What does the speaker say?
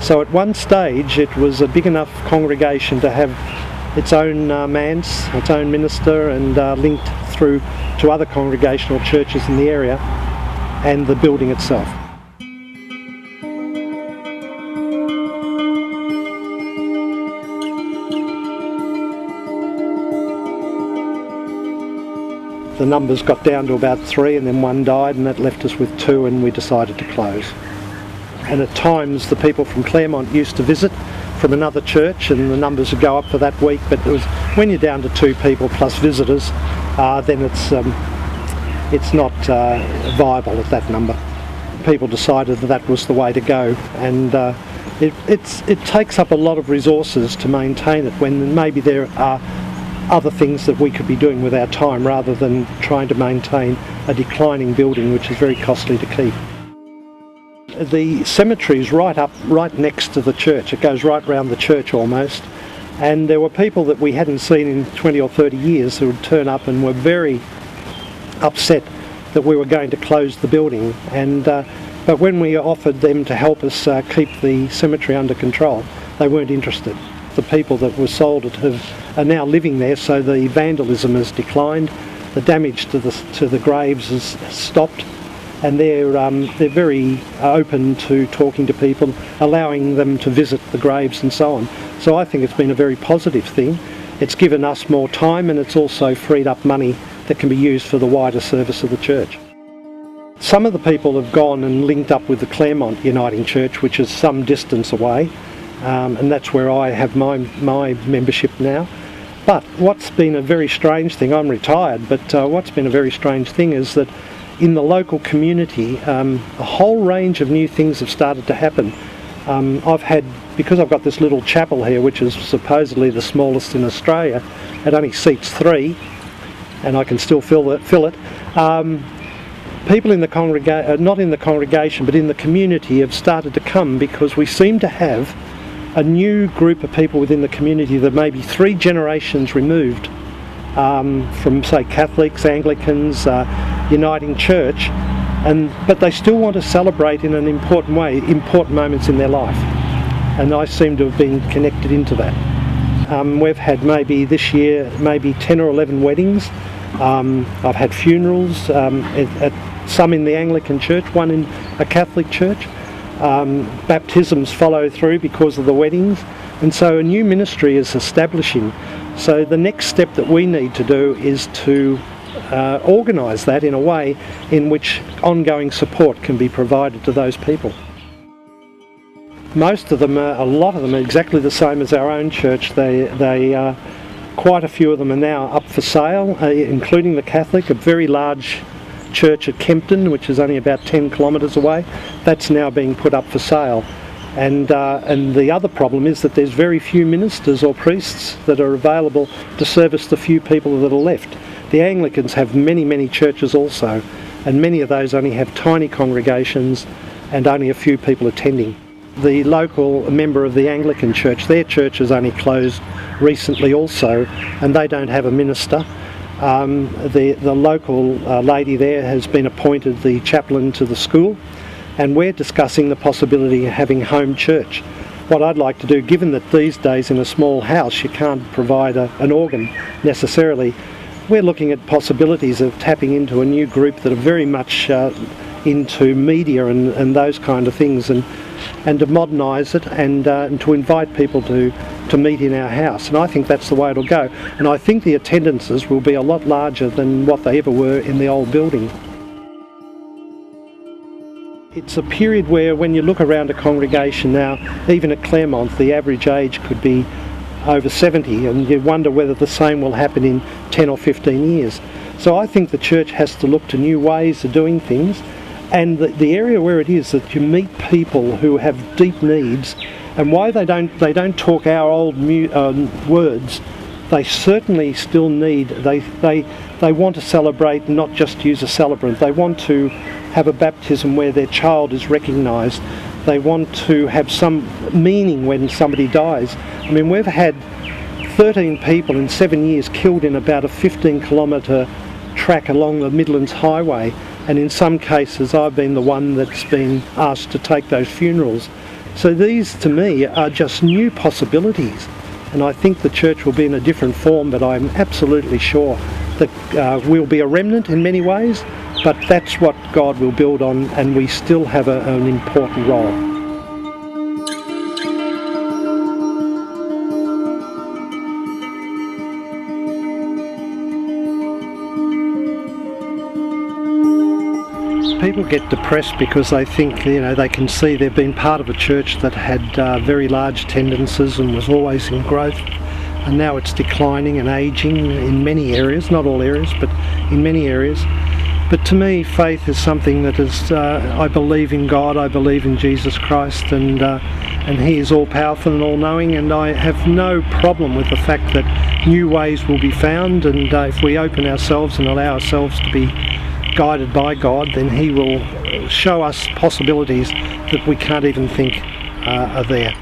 So at one stage it was a big enough congregation to have its own manse, its own minister, and linked through to other congregational churches in the area and the building itself. The numbers got down to about 3 and then one died, and that left us with 2, and we decided to close. And at times the people from Claremont used to visit from another church, and the numbers would go up for that week, but it was, when you're down to 2 people plus visitors, then it's not viable at that number. People decided that was the way to go, and it takes up a lot of resources to maintain it when maybe there are other things that we could be doing with our time rather than trying to maintain a declining building which is very costly to keep. The cemetery is right next to the church. It goes right round the church almost, and there were people that we hadn't seen in 20 or 30 years who would turn up and were very upset that we were going to close the building, and but when we offered them to help us keep the cemetery under control, they weren't interested. The people that were sold it are now living there, so the vandalism has declined, the damage to the graves has stopped, and they're very open to talking to people, allowing them to visit the graves and so on. So I think it's been a very positive thing. It's given us more time, and it's also freed up money that can be used for the wider service of the church. Some of the people have gone and linked up with the Claremont Uniting Church, which is some distance away, and that's where I have my membership now. But what's been a very strange thing, I'm retired, but what's been a very strange thing is that in the local community a whole range of new things have started to happen. Because I've got this little chapel here, which is supposedly the smallest in Australia, it only seats 3, and I can still fill it. People in the not in the congregation, but in the community have started to come because we seem to have a new group of people within the community that may be 3 generations removed from, say, Catholics, Anglicans, Uniting Church, but they still want to celebrate in an important way, important moments in their life. And I seem to have been connected into that. We've had maybe this year, maybe 10 or 11 weddings. I've had funerals, some in the Anglican Church, one in a Catholic church. Baptisms follow through because of the weddings, and so a new ministry is establishing. So the next step that we need to do is to organise that in a way in which ongoing support can be provided to those people. Most of them, a lot of them, are exactly the same as our own church. Quite a few of them are now up for sale, including the Catholic, a very large church at Kempton, which is only about 10 kilometres away. That's now being put up for sale, and the other problem is that there's very few ministers or priests that are available to service the few people that are left. The Anglicans have many churches also, and many of those only have tiny congregations and only a few people attending. The local member of the Anglican Church, their church has only closed recently also, and they don't have a minister. The local lady there has been appointed the chaplain to the school, and we're discussing the possibility of having home church. What I'd like to do, given that these days in a small house you can't provide an organ necessarily, we're looking at possibilities of tapping into a new group that are very much into media and those kind of things, and to modernise it and to invite people to meet in our house. And I think that's the way it'll go. And I think the attendances will be a lot larger than what they ever were in the old building. It's a period where when you look around a congregation now, even at Claremont, the average age could be over 70, and you wonder whether the same will happen in 10 or 15 years. So I think the church has to look to new ways of doing things, and the area where it is that you meet people who have deep needs, and why they don't talk our old words, they certainly still need, they want to celebrate, not just use a celebrant. They want to have a baptism where their child is recognised. They want to have some meaning when somebody dies. I mean, we've had 13 people in 7 years killed in about a 15-kilometre track along the Midlands Highway, and in some cases I've been the one that's been asked to take those funerals. So these to me are just new possibilities, and I think the church will be in a different form, but I'm absolutely sure that we'll be a remnant in many ways, but that's what God will build on, and we still have an important role. People get depressed because they think, they can see they've been part of a church that had very large attendances and was always in growth, and now it's declining and ageing in many areas, not all areas, but in many areas. But to me, faith is something that is, I believe in God, I believe in Jesus Christ, and He is all-powerful and all-knowing, and I have no problem with the fact that new ways will be found, and if we open ourselves and allow ourselves to be guided by God, then He will show us possibilities that we can't even think are there.